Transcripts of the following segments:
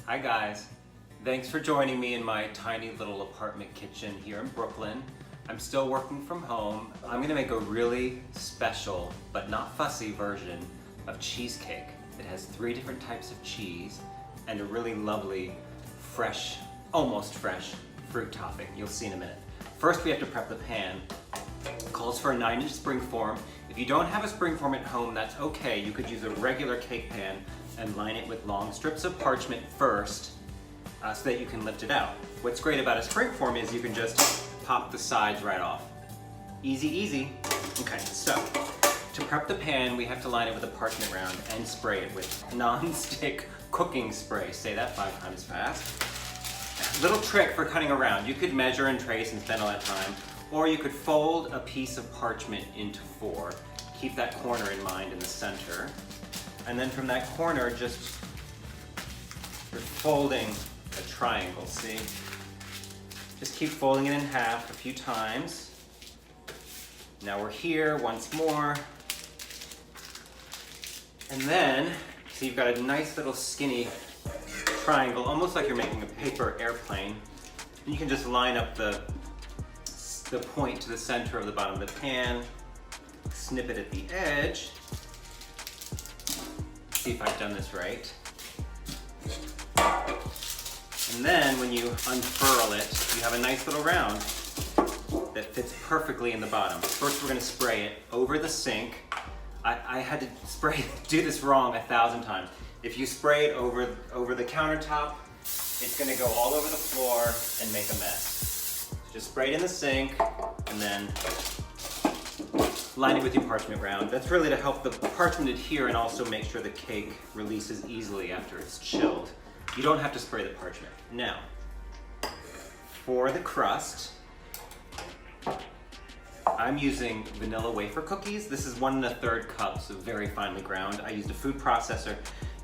Hi guys, thanks for joining me in my tiny little apartment kitchen here in Brooklyn. I'm still working from home. I'm gonna make a really special but not fussy version of cheesecake. It has 3 different types of cheese and a really lovely, fresh, almost fresh fruit topping. You'll see in a minute. First we have to prep the pan. It calls for a 9-inch springform. If you don't have a springform at home, that's okay. You could use a regular cake pan and line it with long strips of parchment first so that you can lift it out. What's great about a springform is you can just pop the sides right off. Easy, easy. Okay, so to prep the pan, we have to line it with a parchment round and spray it with non-stick cooking spray. Say that 5 times fast. Little trick for cutting around. You could measure and trace and spend all that time, or you could fold a piece of parchment into 4. Keep that corner in mind in the center. And then from that corner, just you're folding a triangle, see? Just keep folding it in half a few times. Now we're here once more. And then, so you've got a nice little skinny triangle, almost like you're making a paper airplane. And you can just line up the point to the center of the bottom of the pan, snip it at the edge. See if I've done this right. And then when you unfurl it, you have a nice little round that fits perfectly in the bottom. First we're gonna spray it over the sink. I had to do this wrong 1,000 times. If you spray it over the countertop, it's gonna go all over the floor and make a mess. Just spray it in the sink and then line it with your parchment round. That's really to help the parchment adhere and also make sure the cake releases easily after it's chilled. You don't have to spray the parchment. Now, for the crust, I'm using vanilla wafer cookies. This is 1 1/3 cups of very finely ground. I used a food processor.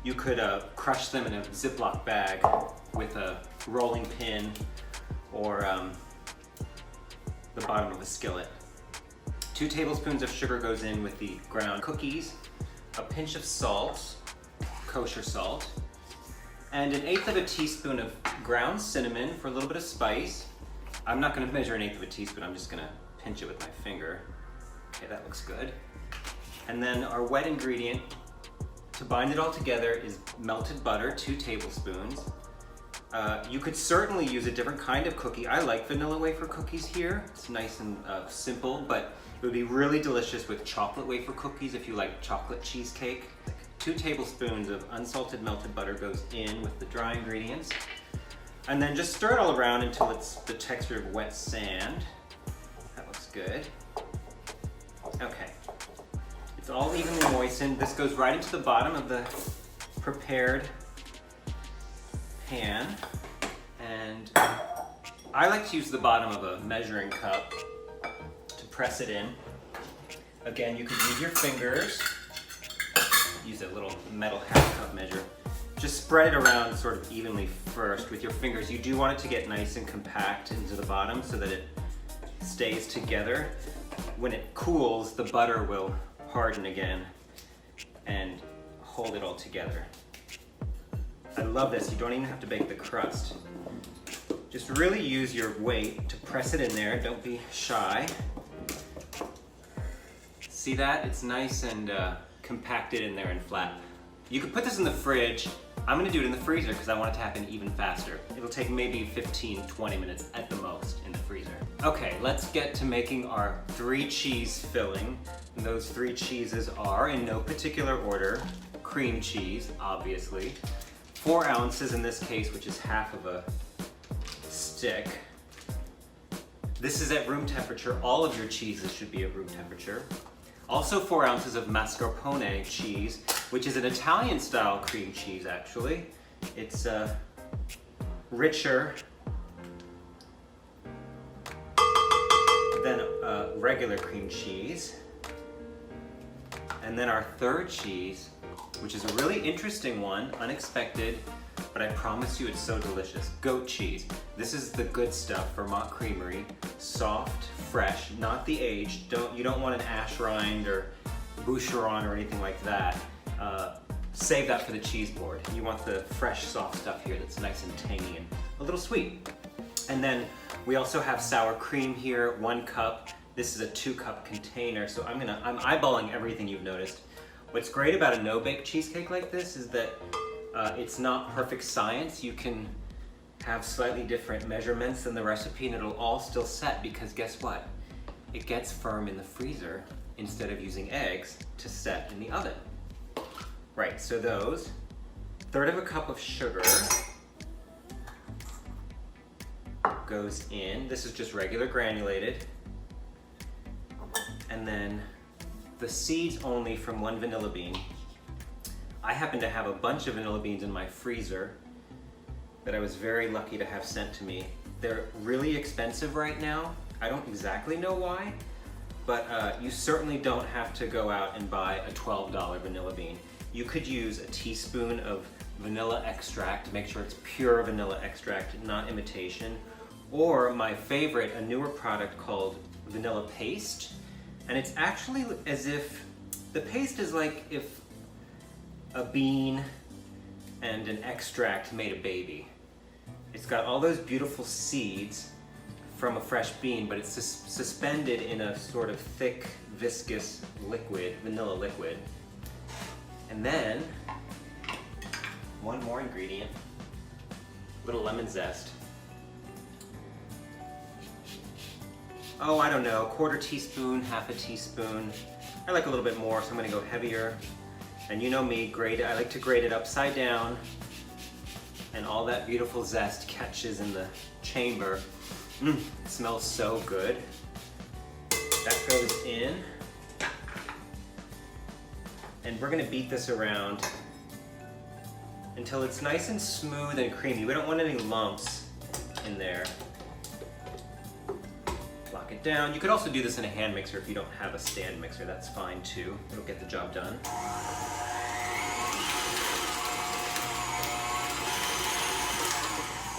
You could crush them in a Ziploc bag with a rolling pin or the bottom of a skillet. 2 tablespoons of sugar goes in with the ground cookies, a pinch of salt, kosher salt, and 1/8 of a teaspoon of ground cinnamon for a little bit of spice. I'm not gonna measure 1/8 of a teaspoon, I'm just gonna pinch it with my finger. Okay, that looks good. And then our wet ingredient to bind it all together is melted butter, 2 tablespoons. You could certainly use a different kind of cookie. I like vanilla wafer cookies here. It's nice and simple, but it would be really delicious with chocolate wafer cookies if you like chocolate cheesecake. 2 tablespoons of unsalted melted butter goes in with the dry ingredients. And then just stir it all around until it's the texture of wet sand. That looks good. Okay. It's all evenly moistened. This goes right into the bottom of the prepared pan. And I like to use the bottom of a measuring cup to press it in. Again, you could use your fingers. Use a little metal half-cup measure. Just spread it around sort of evenly first with your fingers. You do want it to get nice and compact into the bottom so that it stays together. When it cools, the butter will harden again and hold it all together. I love this. You don't even have to bake the crust. Just really use your weight to press it in there. Don't be shy. See that? It's nice and compacted in there and flat. You could put this in the fridge. I'm gonna do it in the freezer because I want it to happen even faster. It'll take maybe 15-20 minutes at the most in the freezer. Okay, let's get to making our 3 cheese filling. And those 3 cheeses are, in no particular order, cream cheese, obviously. 4 ounces in this case, which is half of a stick. This is at room temperature. All of your cheeses should be at room temperature. Also 4 ounces of mascarpone cheese, which is an Italian style cream cheese actually. It's richer than regular cream cheese. And then our 3rd cheese, which is a really interesting one, unexpected, but I promise you it's so delicious. Goat cheese. This is the good stuff, Vermont Creamery. Soft, fresh, not the aged. You don't want an ash rind or boucheron or anything like that. save that for the cheese board. You want the fresh, soft stuff here that's nice and tangy and a little sweet. And then we also have sour cream here, 1 cup. This is a 2-cup container, so I'm eyeballing everything you've noticed. What's great about a no-bake cheesecake like this is that it's not perfect science. You can have slightly different measurements than the recipe and it'll all still set, because guess what? It gets firm in the freezer instead of using eggs to set in the oven. Right, so those, 1/3 cup of sugar goes in. This is just regular granulated. And then the seeds only from 1 vanilla bean. I happen to have a bunch of vanilla beans in my freezer that I was very lucky to have sent to me. They're really expensive right now. I don't exactly know why, but you certainly don't have to go out and buy a $12 vanilla bean. You could use a teaspoon of vanilla extract, make sure it's pure vanilla extract, not imitation, or my favorite, a newer product called vanilla paste. And it's actually as if, the paste is like if a bean and an extract made a baby. It's got all those beautiful seeds from a fresh bean, but it's suspended in a sort of thick, viscous liquid, vanilla liquid. And then, one more ingredient, a little lemon zest. Oh, I don't know, 1/4 teaspoon, 1/2 teaspoon. I like a little bit more, so I'm gonna go heavier. And you know me, I like to grate it upside down, and all that beautiful zest catches in the chamber. It smells so good. That goes in. And we're gonna beat this around until it's nice and smooth and creamy. We don't want any lumps in there. Lock it down. You could also do this in a hand mixer if you don't have a stand mixer. That's fine too. It'll get the job done.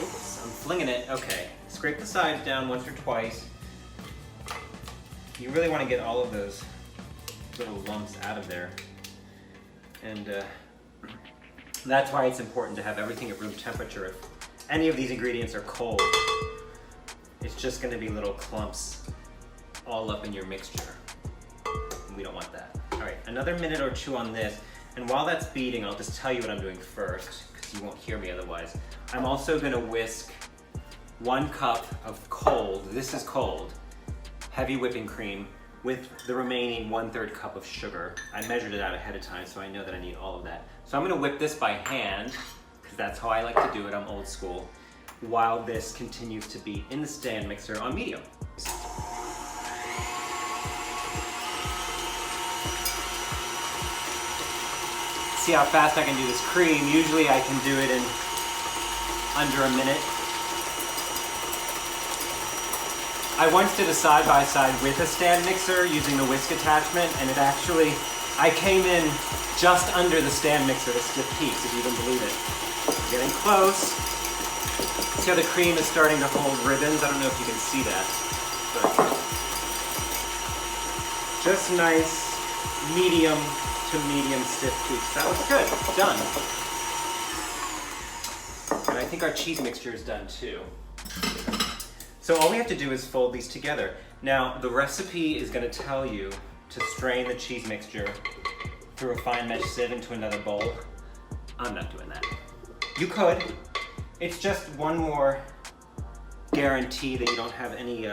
Oops, I'm flinging it. Okay, scrape the sides down once or twice. You really want to get all of those little lumps out of there. And that's why it's important to have everything at room temperature. If any of these ingredients are cold, it's just going to be little clumps all up in your mixture. We don't want that. All right, another minute or 2 on this. And while that's beating, I'll just tell you what I'm doing first, because you won't hear me otherwise. I'm also going to whisk 1 cup of cold, this is cold, heavy whipping cream, with the remaining 1/3 cup of sugar. I measured it out ahead of time, so I know that I need all of that. So I'm gonna whip this by hand, because that's how I like to do it, I'm old school, while this continues to be in the stand mixer on medium. See how fast I can do this cream. Usually I can do it in under a minute. I once did a side-by-side with a stand mixer using the whisk attachment, and it actually, I came in just under the stand mixer to stiff peaks, if you can believe it. We're getting close. See how the cream is starting to hold ribbons? I don't know if you can see that, but just nice medium to medium stiff peaks. That looks good, done. And I think our cheese mixture is done too. So all we have to do is fold these together. Now, the recipe is going to tell you to strain the cheese mixture through a fine mesh sieve into another bowl. I'm not doing that. You could. It's just one more guarantee that you don't have any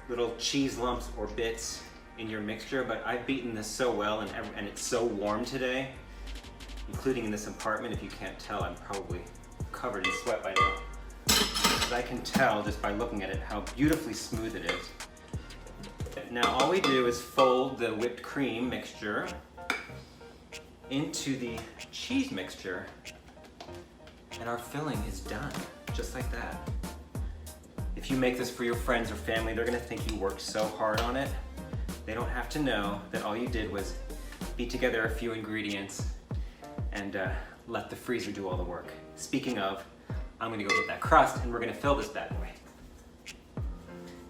little cheese lumps or bits in your mixture, but I've beaten this so well and it's so warm today, including in this apartment. If you can't tell, I'm probably covered in sweat by now. But I can tell just by looking at it how beautifully smooth it is. Now all we do is fold the whipped cream mixture into the cheese mixture, and our filling is done, just like that. If you make this for your friends or family, they're gonna think you worked so hard on it. They don't have to know that all you did was beat together a few ingredients and let the freezer do all the work. Speaking of, I'm gonna go get that crust and we're gonna fill this bad boy.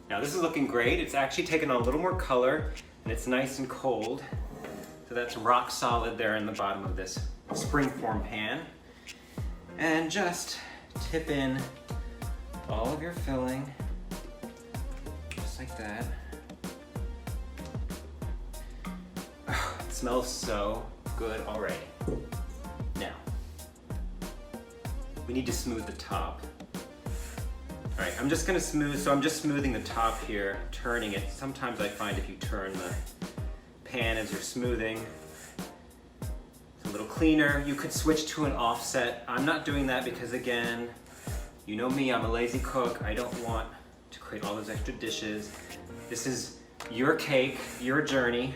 Now this is looking great. It's actually taken on a little more color and it's nice and cold. So that's rock solid there in the bottom of this springform pan. And just tip in all of your filling, just like that. Oh, it smells so good already. Now, we need to smooth the top. All right, I'm just gonna smooth, so I'm just smoothing the top here, turning it. Sometimes I find if you turn the pan as you're smoothing, it's a little cleaner. You could switch to an offset. I'm not doing that because, again, you know me, I'm a lazy cook. I don't want to create all those extra dishes. This is your cake, your journey.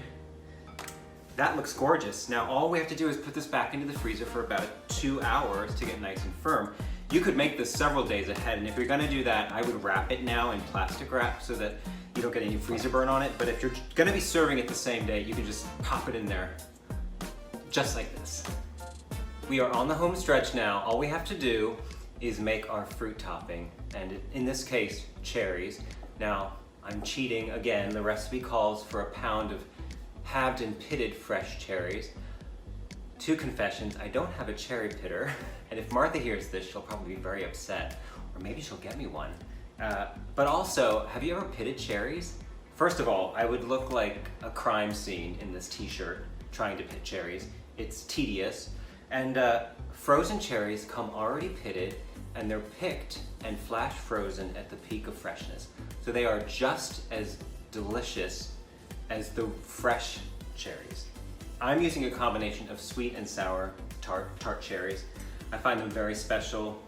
That looks gorgeous. Now all we have to do is put this back into the freezer for about 2 hours to get nice and firm. You could make this several days ahead, and if you're gonna do that, I would wrap it now in plastic wrap so that you don't get any freezer burn on it. But if you're gonna be serving it the same day, you can just pop it in there, just like this. We are on the home stretch now. All we have to do is make our fruit topping, and in this case, cherries. Now, I'm cheating again. The recipe calls for a pound of halved and pitted fresh cherries. 2 confessions, I don't have a cherry pitter, and if Martha hears this, she'll probably be very upset, or maybe she'll get me one. But also, have you ever pitted cherries? First of all, I would look like a crime scene in this t-shirt trying to pit cherries. It's tedious, and frozen cherries come already pitted, and they're picked and flash frozen at the peak of freshness. So they are just as delicious as the fresh cherries. I'm using a combination of sweet and sour tart cherries. I find them very special.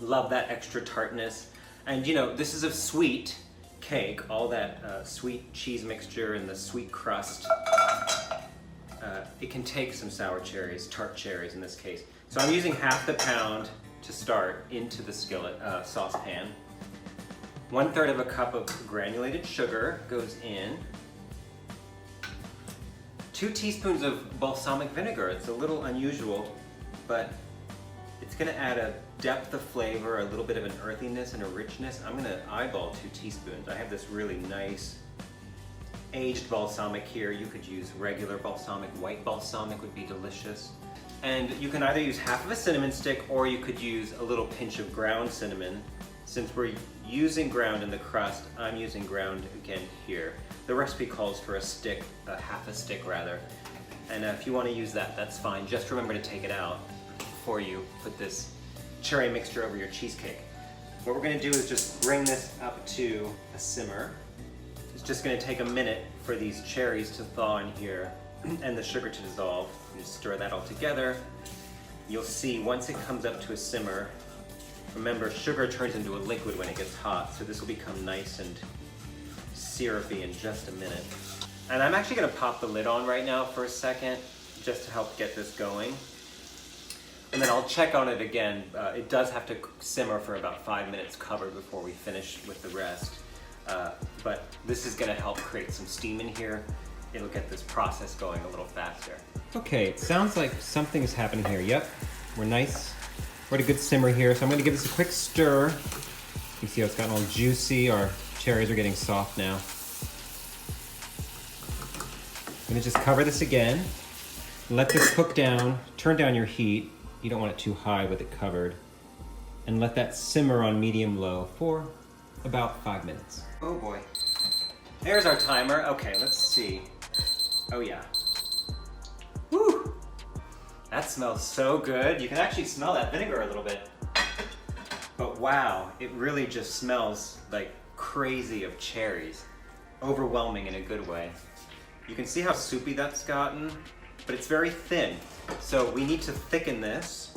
Love that extra tartness. And you know, this is a sweet cake, all that sweet cheese mixture and the sweet crust. It can take some sour cherries, tart cherries in this case. So I'm using half the pound to start into the skillet saucepan. 1/3 of a cup of granulated sugar goes in. 2 teaspoons of balsamic vinegar. It's a little unusual, but it's gonna add a depth of flavor, a little bit of an earthiness and a richness. I'm gonna eyeball 2 teaspoons. I have this really nice aged balsamic here. You could use regular balsamic. White balsamic would be delicious. And you can either use half of a cinnamon stick, or you could use a little pinch of ground cinnamon. Since we're using ground in the crust, I'm using ground again here. The recipe calls for a stick, half a stick rather. And if you want to use that, that's fine. Just remember to take it out before you put this cherry mixture over your cheesecake. What we're going to do is just bring this up to a simmer. It's just going to take a minute for these cherries to thaw in here and the sugar to dissolve. You just stir that all together. You'll see once it comes up to a simmer, remember sugar turns into a liquid when it gets hot, so this will become nice and syrupy in just a minute. And I'm actually going to pop the lid on right now for a second just to help get this going. And then I'll check on it again. It does have to simmer for about 5 minutes covered before we finish with the rest. But this is going to help create some steam in here. It'll get this process going a little faster. Okay, it sounds like something is happening here. Yep, we're nice. We're at a good simmer here, so I'm going to give this a quick stir. You can see how it's gotten all juicy. Our cherries are getting soft now. I'm going to just cover this again. Let this cook down. Turn down your heat. You don't want it too high with it covered. And let that simmer on medium-low for about 5 minutes. Oh boy. There's our timer. Okay, let's see. Oh yeah. Woo! That smells so good. You can actually smell that vinegar a little bit. But wow, it really just smells like crazy of cherries. Overwhelming in a good way. You can see how soupy that's gotten, but it's very thin. So we need to thicken this.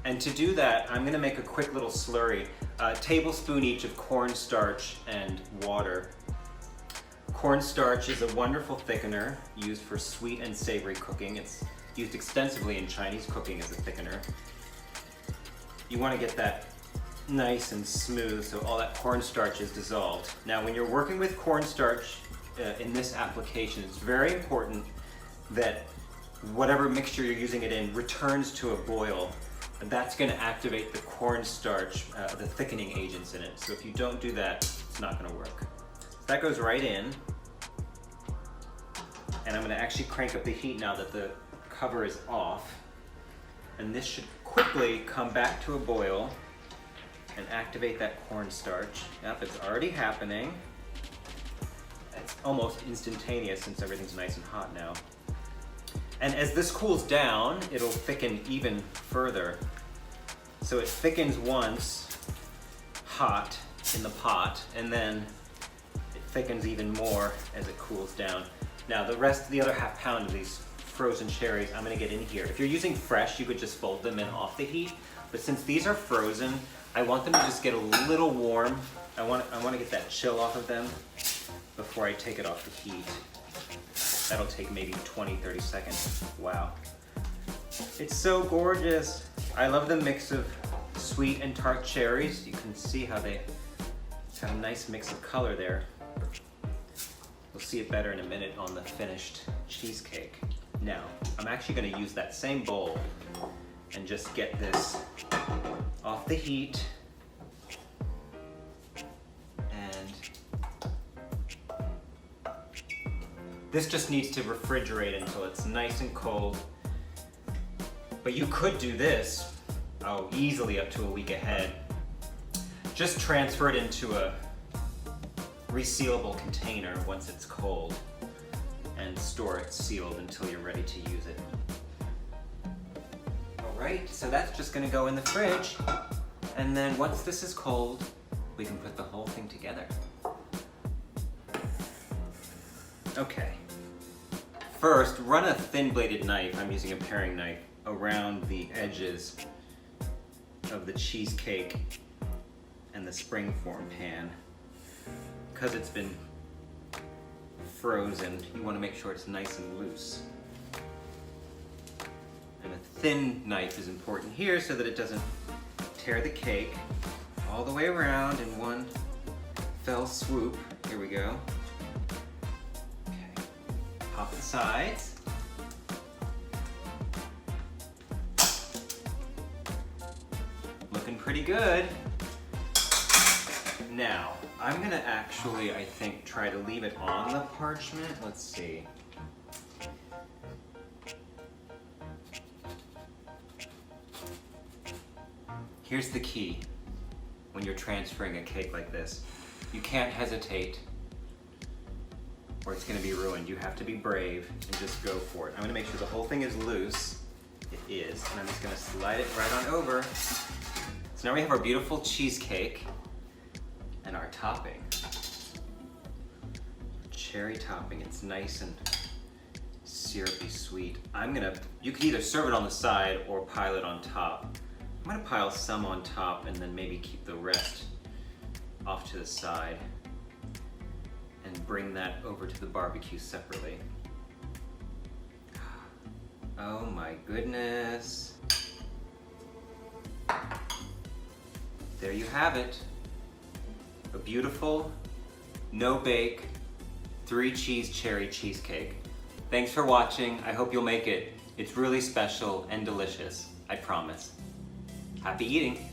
And to do that, I'm gonna make a quick little slurry. A tablespoon each of cornstarch and water. Cornstarch is a wonderful thickener used for sweet and savory cooking. It's used extensively in Chinese cooking as a thickener. You want to get that nice and smooth so all that cornstarch is dissolved. Now when you're working with cornstarch in this application, it's very important that whatever mixture you're using it in returns to a boil. And that's going to activate the cornstarch, the thickening agents in it. So if you don't do that, it's not going to work. That goes right in. And I'm gonna actually crank up the heat now that the cover is off. And this should quickly come back to a boil and activate that cornstarch. Yep, it's already happening. It's almost instantaneous since everything's nice and hot now. And as this cools down, it'll thicken even further. So it thickens once, hot in the pot, and then it thickens even more as it cools down. Now the other half pound of these frozen cherries, I'm gonna get in here. If you're using fresh, you could just fold them in off the heat. But since these are frozen, I want them to just get a little warm. I want to get that chill off of them before I take it off the heat. That'll take maybe 20, 30 seconds. Wow. It's so gorgeous. I love the mix of sweet and tart cherries. You can see how they have a nice mix of color there. You'll see it better in a minute on the finished cheesecake. Now, I'm actually gonna use that same bowl and just get this off the heat. And this just needs to refrigerate until it's nice and cold. But you could do this, easily up to a week ahead. Just transfer it into a resealable container once it's cold and store it sealed until you're ready to use it. All right, so that's just gonna go in the fridge. And then once this is cold, we can put the whole thing together. Okay. First, run a thin-bladed knife, I'm using a paring knife, around the edges of the cheesecake and the springform pan. Because it's been frozen, you want to make sure it's nice and loose. And a thin knife is important here so that it doesn't tear the cake all the way around in one fell swoop. Here we go. Okay, pop the sides. Looking pretty good. Now, I'm gonna actually, I think, try to leave it on the parchment. Let's see. Here's the key when you're transferring a cake like this. You can't hesitate or it's gonna be ruined. You have to be brave and just go for it. I'm gonna make sure the whole thing is loose. It is, and I'm just gonna slide it right on over. So now we have our beautiful cheesecake and our topping. Cherry topping, it's nice and syrupy sweet. You can either serve it on the side or pile it on top. I'm gonna pile some on top and then maybe keep the rest off to the side and bring that over to the barbecue separately. Oh my goodness. There you have it. A beautiful, no-bake, 3-cheese cherry cheesecake. Thanks for watching. I hope you'll make it. It's really special and delicious, I promise. Happy eating.